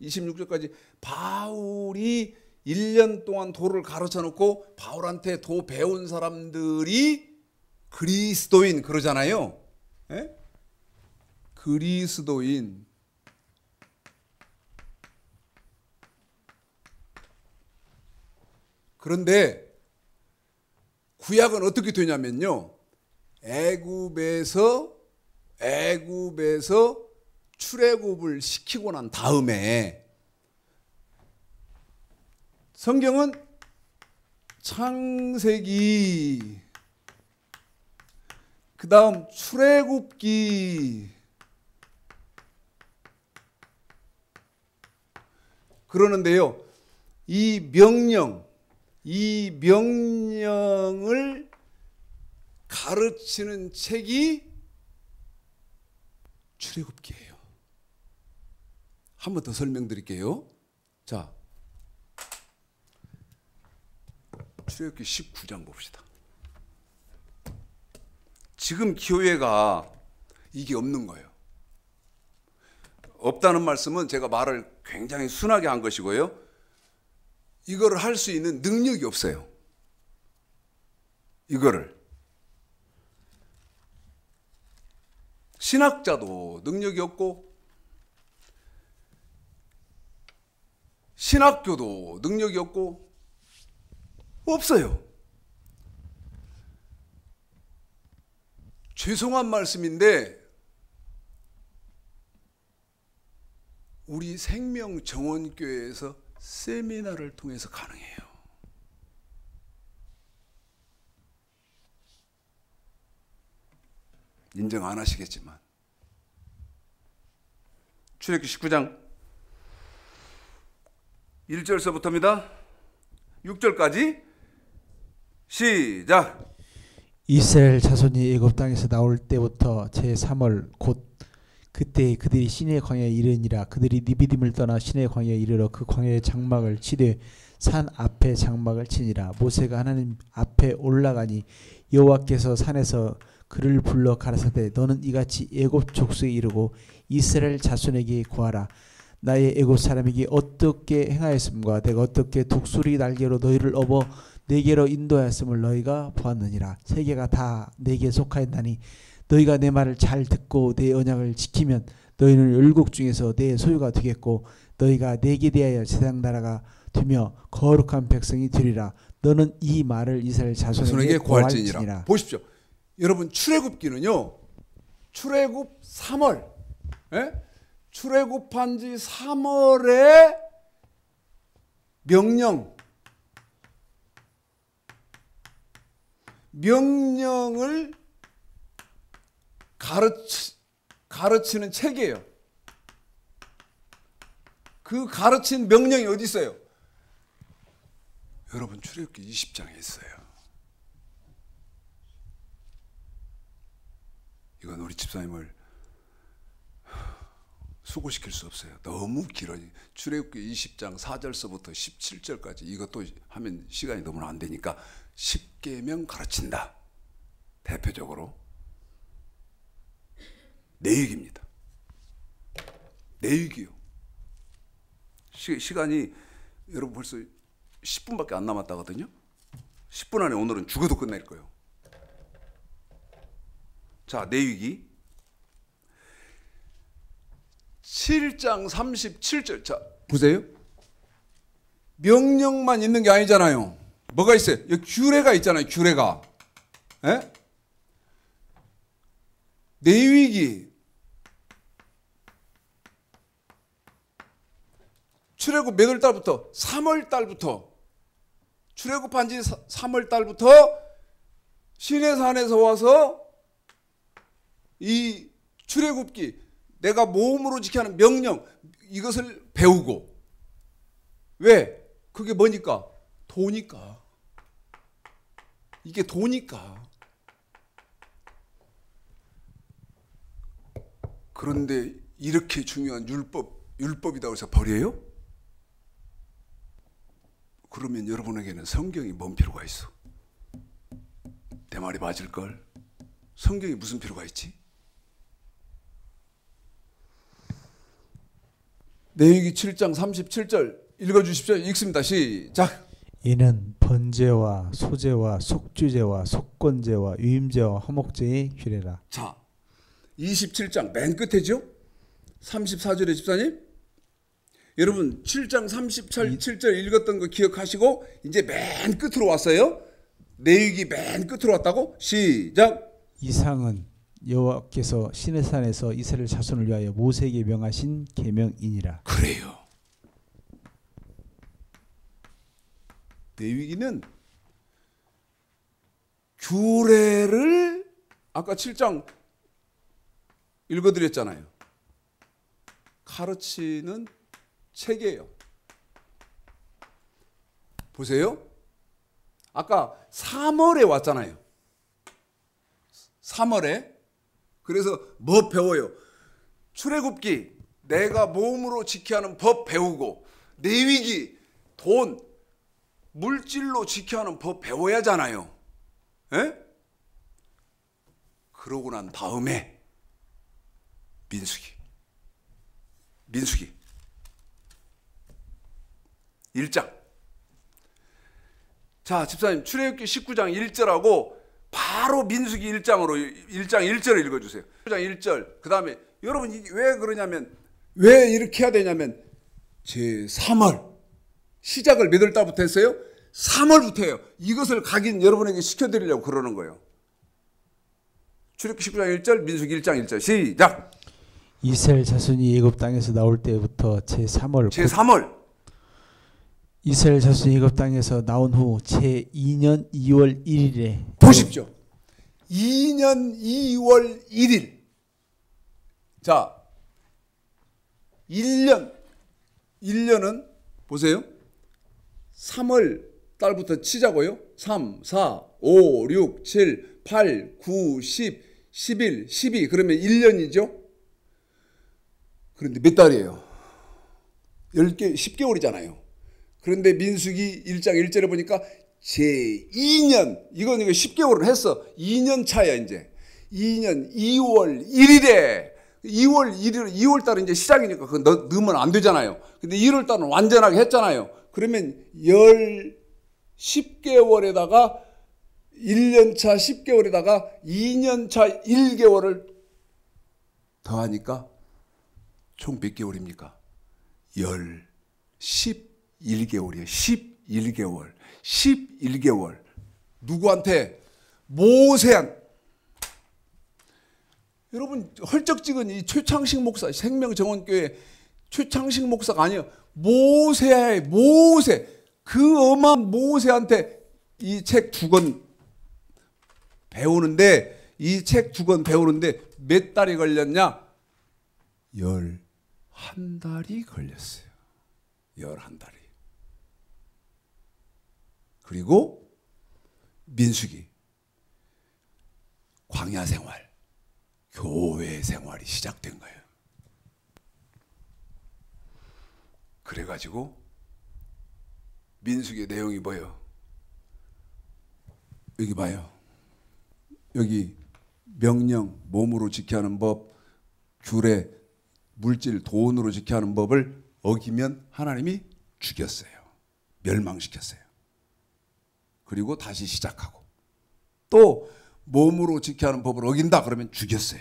26절까지 바울이 1년 동안 도를 가르쳐 놓고 바울한테 도 배운 사람들이 그리스도인 그러잖아요. 에? 그리스도인. 그런데 구약은 어떻게 되냐면요, 애굽에서 출애굽을 시키고 난 다음에, 성경은 창세기, 그 다음 출애굽기, 그러는데요, 이 명령을 가르치는 책이 출애굽기예요. 한 번 더 설명드릴게요. 자, 출애굽기 19장 봅시다. 지금 교회가 이게 없는 거예요. 없다는 말씀은 제가 말을 굉장히 순하게 한 것이고요, 이거를 할 수 있는 능력이 없어요. 이거를 신학자도 능력이 없고, 신학교도 능력이 없고, 없어요. 죄송한 말씀인데 우리 생명정원교회에서 세미나를 통해서 가능해요. 인정 안 하시겠지만. 출애굽기 19장 1절서부터입니다. 6절까지 시작. 이스라엘 자손이 애굽 땅에서 나올 때부터 제3월 곧 그때 그들이 시내 광야에 이르니라. 그들이 니비딤을 떠나 시내 광야에 이르러 그 광야의 장막을 치되 산 앞에 장막을 치니라. 모세가 하나님 앞에 올라가니 여호와께서 산에서 그를 불러 가라사대 너는 이같이 애굽 족속에 이르고 이스라엘 자손에게 구하라. 나의 애굽 사람에게 어떻게 행하였음과 내가 어떻게 독수리 날개로 너희를 업어 내게로 인도하였음을 너희가 보았느니라. 세계가 다 내게 속하였나니 너희가 내 말을 잘 듣고 내 언약을 지키면 너희는 율곡 중에서 내 소유가 되겠고 너희가 내게 대하여 세상 나라가 되며 거룩한 백성이 되리라. 너는 이 말을 이스라엘 자손에게 고할지니라. 보십시오. 여러분, 출애굽기는요, 출애굽 3월, 예? 출애굽한 지 3월에 명령을 가르치는 책이에요. 그 가르친 명령이 어디 있어요? 여러분 출애굽기 20장에 있어요. 이건 우리 집사님을 수고시킬 수 없어요. 너무 길어요. 출애굽기 20장 4절서부터 17절까지 이것도 하면 시간이 너무 안 되니까 10계명 가르친다. 대표적으로 내육입니다. 내육이요. 시간이 여러분 벌써 10분밖에 안 남았다거든요. 10분 안에 오늘은 죽어도 끝낼 거예요. 자, 내육이 7장 37절. 자, 보세요. 명령만 있는 게 아니잖아요. 뭐가 있어요? 여기 규례가 있잖아요. 규례가. 에? 레위기 출애굽 몇 월 달부터? 3월 달부터. 출애굽한 지 3월 달부터 시내산에서 와서 이 출애굽기 내가 모험으로 지켜야 하는 명령 이것을 배우고. 왜? 그게 뭐니까? 도니까. 이게 도니까. 그런데 이렇게 중요한 율법이다 해서 버려요? 그러면 여러분에게는 성경이 뭔 필요가 있어? 내 말이 맞을걸? 성경이 무슨 필요가 있지? 레위기 7장 37절 읽어주십시오. 읽습니다. 시작. 이는 번제와 소제와 속주제와 속건제와 유임제와 화목제의 규례라. 자, 27장 맨 끝에죠? 34절에 집사님, 여러분 7장 37절 읽었던 거 기억하시고 이제 맨 끝으로 왔어요. 레위기 맨 끝으로 왔다고? 시작. 이상은 여호와께서 시내산에서 이스라엘 자손을 위하여 모세에게 명하신 계명이니라. 그래요. 레위기는 규례를 아까 7장 읽어드렸잖아요. 가르치는 책이에요. 보세요. 아까 3월에 왔잖아요. 3월에. 그래서 뭐 배워요? 출애굽기 내가 몸으로 지켜야 하는 법 배우고, 레위기 돈 물질로 지켜야 하는 법 배워야 하잖아요. 에? 그러고 난 다음에 민수기 1장. 자, 집사님 출애굽기 19장 1절하고 바로 민수기 1장으로 1장 1절을 읽어주세요. 1장 1절. 그 다음에 여러분 이게 왜 그러냐면, 왜 이렇게 해야 되냐면 제3월 시작을 몇 월 달부터 했어요? 3월부터 해요. 이것을 각인 여러분에게 시켜드리려고 그러는 거예요. 출애굽기 19장 1절, 민수기 1장 1절. 시작. 이스라엘 자손이 애굽 땅에서 나올 때부터 제3월 이스라엘 자손이 애굽 땅에서 나온 후 제2년 2월 1일에 보십시오. 2년 2월 1일. 자, 1년은 보세요. 3월 달부터 치자고요. 3, 4, 5, 6, 7, 8, 9, 10, 11, 12. 그러면 1년이죠. 그런데 몇 달이에요? 10개월이잖아요. 그런데 민수기 1장 1절에 보니까 제2년, 이건 10개월을 했어. 2년 차야 이제. 2년 2월 1일에 2월 달은 이제 시작이니까 그거 넣으면 안 되잖아요. 근데 1월 달은 완전하게 했잖아요. 그러면 10개월에다가 1년 차 10개월에다가 2년 차 1개월을 더하니까 총 몇 개월입니까? 11개월이에요. 11개월. 11개월. 누구한테? 모세한. 여러분 헐쩍지근 이 최창식 목사, 생명정원교회 최창식 목사가 아니에요. 모세 그 어마어마한 모세한테 이 책 2권 배우는데, 이 책 2권 배우는데 몇 달이 걸렸냐? 11달이 걸렸어요. 11달이. 그리고 민수기, 광야 생활, 교회 생활이 시작된 거예요. 그래가지고 민수기의 내용이 뭐예요? 여기 봐요. 여기 명령, 몸으로 지켜야 하는 법, 규례, 물질, 돈으로 지켜야 하는 법을 어기면 하나님이 죽였어요. 멸망시켰어요. 그리고 다시 시작하고, 또 몸으로 지켜야 하는 법을 어긴다 그러면 죽였어요.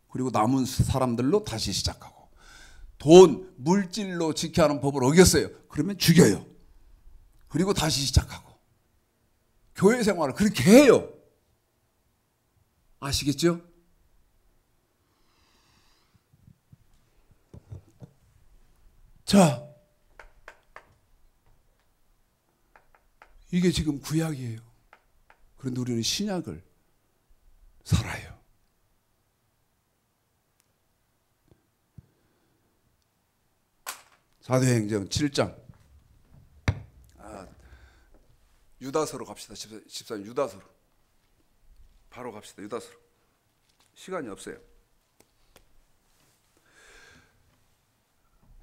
그리고 남은 사람들로 다시 시작하고, 돈, 물질로 지켜야 하는 법을 어겼어요. 그러면 죽여요. 그리고 다시 시작하고. 교회 생활을 그렇게 해요. 아시겠죠? 자, 이게 지금 구약이에요. 그런데 우리는 신약을 살아요. 사도행전 7장. 유다서로 갑시다. 집사님, 유다서로. 바로 갑시다. 유다서로. 시간이 없어요.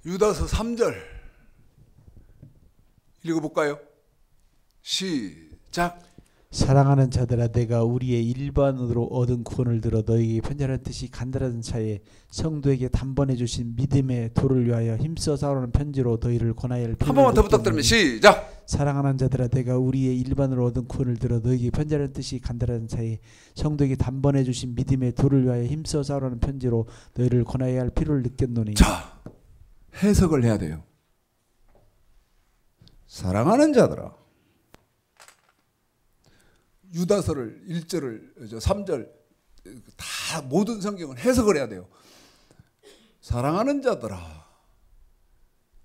유다서 3절 읽어볼까요? 시작. 사랑하는 자들아, 내가 우리의 일반으로 얻은 구원을 들어 너희에게 편지하는 뜻이 간단한 차에 성도에게 단번에 주신 믿음의 도를 위하여 힘써 싸우는 편지로 너희를 권하여 할 한 번만 더 부탁드립니다. 시작. 사랑하는 자들아, 내가 우리의 일반으로 얻은 구원을 들어 너희에게 편지하는 뜻이 간단한 차에 성도에게 단번에 주신 믿음의 도를 위하여 힘써 싸우는 편지로 너희를 권하여 할 필요를 느꼈노니. 자, 해석을 해야 돼요. 사랑하는 자들아, 유다서를 1절을 3절 다 모든 성경을 해석을 해야 돼요. 사랑하는 자들아,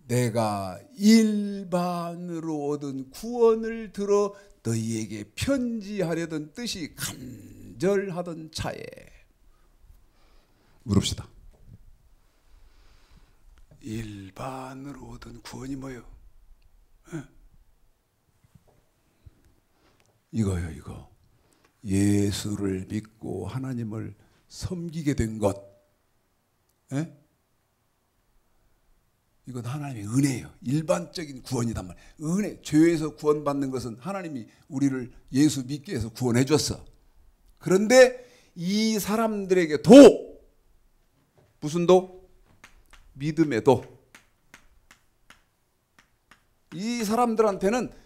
내가 일반으로 얻은 구원을 들어 너희에게 편지하려던 뜻이 간절하던 차에. 물읍시다. 일반으로 얻은 구원이 뭐예요? 이거요, 이거. 예수를 믿고 하나님을 섬기게 된 것. 에? 이건 하나님의 은혜예요. 일반적인 구원이단 말이에요. 은혜, 죄에서 구원받는 것은 하나님이 우리를 예수 믿게 해서 구원해 줬어. 그런데 이 사람들에게 도, 무슨 도? 믿음의 도. 이 사람들한테는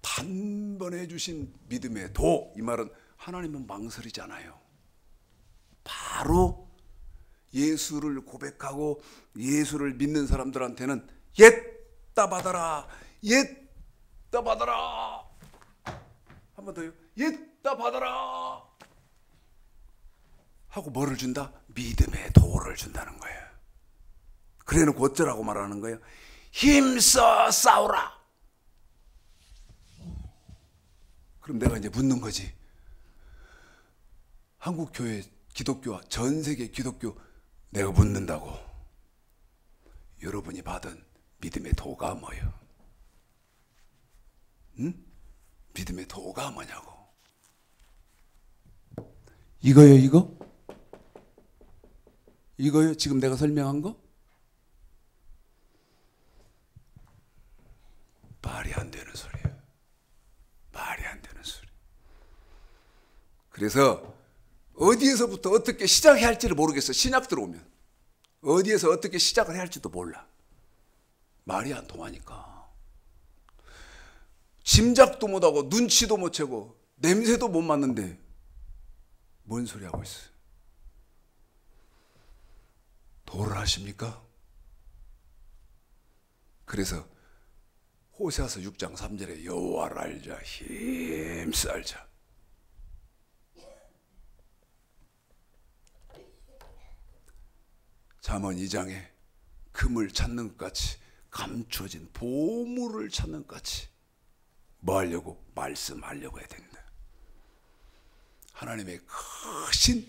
단번에 주신 믿음의 도. 이 말은 하나님은 망설이잖아요. 바로 예수를 고백하고 예수를 믿는 사람들한테는 옛다 받아라, 옛다 받아라. 한 번 더요. 옛다 받아라 하고 뭐를 준다? 믿음의 도를 준다는 거예요. 그래놓고 어쩌라고 말하는 거예요? 힘써 싸우라. 그럼 내가 이제 묻는 거지. 한국 교회, 기독교, 전 세계 기독교 내가 묻는다고. 여러분이 받은 믿음의 도가 뭐예요? 응? 믿음의 도가 뭐냐고. 이거요, 이거? 이거요, 지금 내가 설명한 거? 말이 안 되는 소리예요. 말이 안 되는 소리. 그래서 어디에서부터 어떻게 시작해야 할지를 모르겠어. 신약 들어오면 어디에서 어떻게 시작을 해야 할지도 몰라. 말이 안 통하니까. 짐작도 못하고 눈치도 못 채고 냄새도 못 맡는데 뭔 소리 하고 있어요? 도를 하십니까? 그래서 호세아서 6장 3절에 여호와를 알자, 힘써 알자. 잠언 2장에 금을 찾는 것 같이, 감추어진 보물을 찾는 것 같이 뭐 하려고? 말씀하려고 해야 된다. 하나님의 크신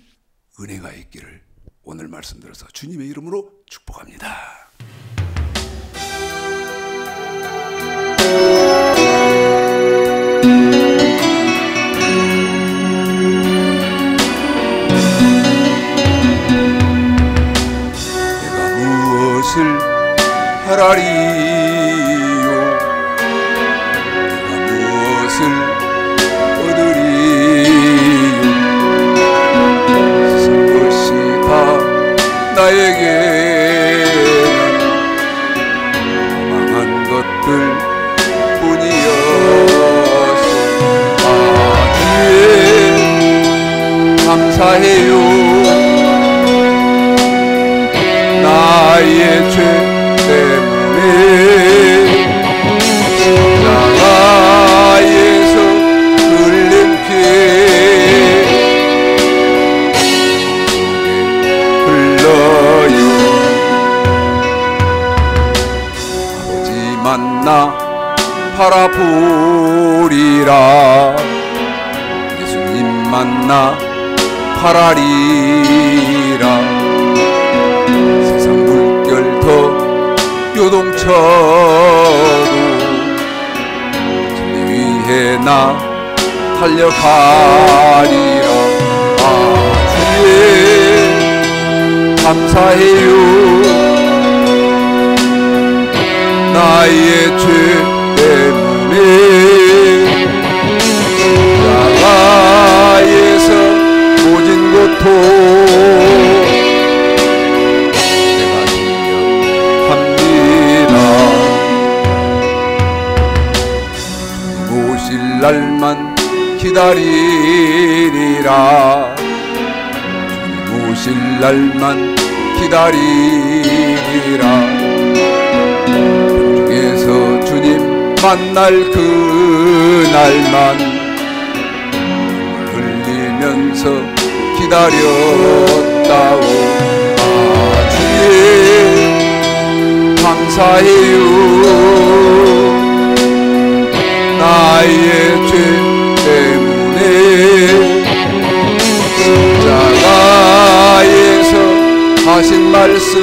은혜가 있기를 오늘 말씀 들어서 주님의 이름으로 축복합니다. 내가 무엇을 하라리요? 내가 무엇을 얻으리요? 세상 것이 다 나에게는 망한 것들 뿐이었소. 주에 감사해요. 나의 죄 때문에 십자가에서 흘린 피 흘러요. 아버지 만나 팔아보리라. 예수님 만나 팔아리라. 세상 물결 더 요동쳐도 진리 위해 나 달려가리라. 주님 감사해요. 나의 죄 때문에 십자가에서 모진 고통 내가 기억합니다. 주님 오실 날만 기다리리라. 주님 오실 날만 기다리리라. 중에서 주님 만날 그날만 흘리면서 기다렸다오. 주님 감사해요. 나의 죄 때문에 십자가에서 하신 말씀